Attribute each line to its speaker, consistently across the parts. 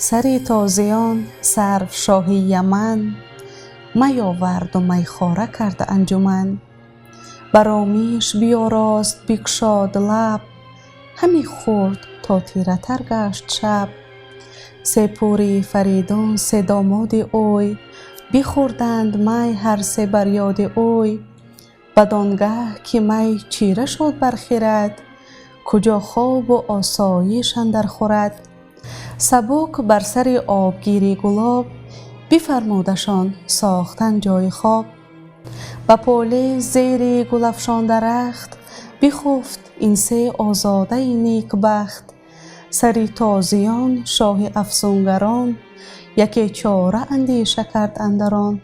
Speaker 1: سری تازیان سرو شاه یمن، می آورد و میخواره کرد انجمن. برآمیش بیاراست بگشاد لب، همی خورد تا تیره تر گشت شب. سه پوری فریدون سه داماد اوی، بخوردند می هر سه بر یاد اوی. بدانگه که می چیره شد بر خرد، کجا خواب و آسایش اندر خورد. سبک بر سر آبگیری گلاب، بفرمودشان ساختن جای خواب. به پاله زیر گل افشان درخت، بخفت این سه آزاده نیک بخت. سری تازیان شاه افسونگران، یکی چاره اندیشه کرد اندران.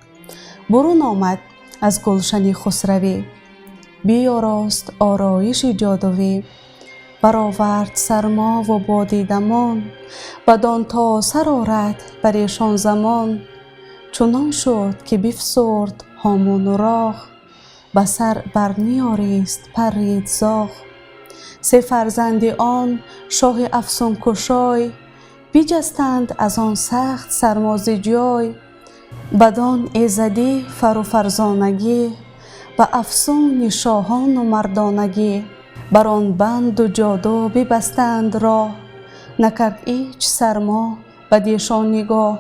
Speaker 1: برون آمد از گلشن خسروی، بیاراست آرایش جادوی. برآورد سرما و باد دمان، بدان تا سر آرد بر ایشان زمان. چنان شد که بفسرد هامان و راخ، به سر بر نیاریست پرید زاغ. سه فرزند آن شاه افسون کشای، بجستند از آن سخت سرما ز جای. بدان ایزدی فرو فرزانگی، و افسون شاهان و مردانگی. بر آن بند و جادو ببستند راه، نکرد هیچ سرما بدیشان نگاه.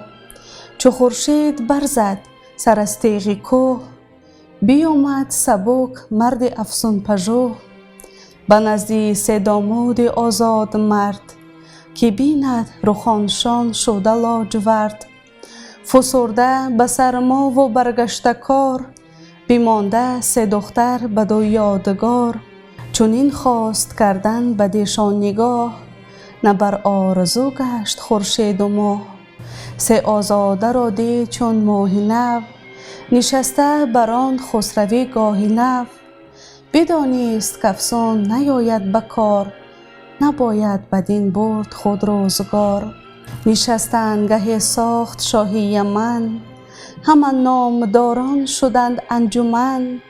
Speaker 1: چو خورشید برزد سر از تیغ کوه، بیامد سبک مرد افسون پژوه. به نزد سه داماد آزاد مرد، که بیند رخانشان شده لاجورد. فسرده به سرما و برگشته کار، بمانده سه دختر بدو یادگار. چنین خواست کردن بدیشان نگاه، نه بر آرزو گشت خورشید و ماه. سه آزاده را دید چون ماه نو، نشسته بر آن خسروی گاه نو. بدانست کافسون نیاید به کار، نباید بدین برد خود روزگار. نشستند گه ساخت شاه یمن، همه نامداران شدند انجمن.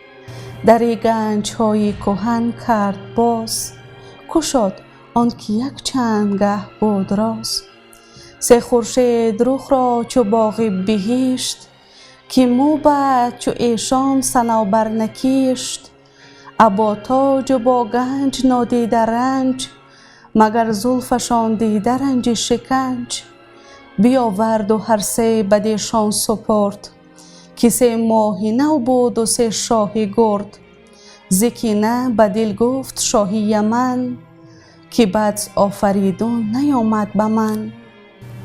Speaker 1: در گنج های کهن کرد باز، گشاد آنکه یک چند گه بود راز. سه خورشید رخ را چو باغ بهشت، که موبد چو ایشان صنوبر نکشت. ابا تاج و با گنج نادیده رنج، مگر زلفشان دیده رنج شکنج. بیاورد و هر سه بدیشان سپرد، که سه ماه نو بود و سه شاه گرد. ز کینه به دل گفت شاه یمن، که بد آفریدون نیامد به من.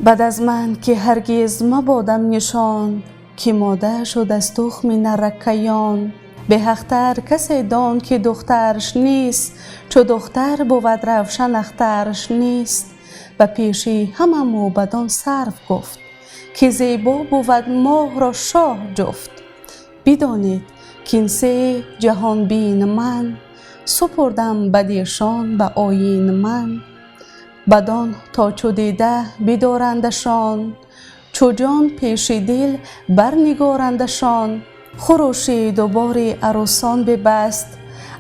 Speaker 1: بعد از من که هرگز مبادم نشان، که ماده شد از تخم نرکیان. به حقتر کسی دان که دخترش نیست، چو دختر بود روشن اخترش نیست. و پیشی همه موبدان سرو گفت، که زیبا بود ماه را شاه جفت. بدانید کین سه جهان بین من، سپردم بدیشان به آیین من. بدان تا چو دیده بدارندشان، چو جان پیش دل برنگارندشان. خروشید و بار عروسان ببست،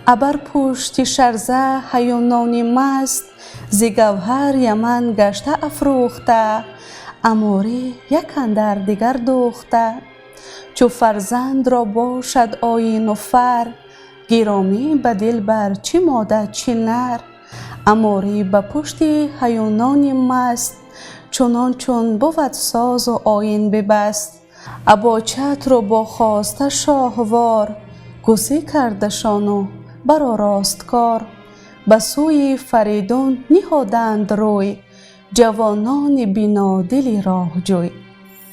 Speaker 1: ابر پشت شرزه هیونان مست. ز گوهر یمن گشته افروخته، اماری یک اندر دگر دوخته. چو فرزند را باشد آیین و فر، گرامی به دلبر چه ماده چه نر. اماری به پشت هیونان مست، چنان چون بود ساز و آیین ببست. ابا چتر و با خواسته شاهوار، گسی کردشان و برآراست کار. به سوی فریدون نهادند روی، جوانان بینادل راه جوی.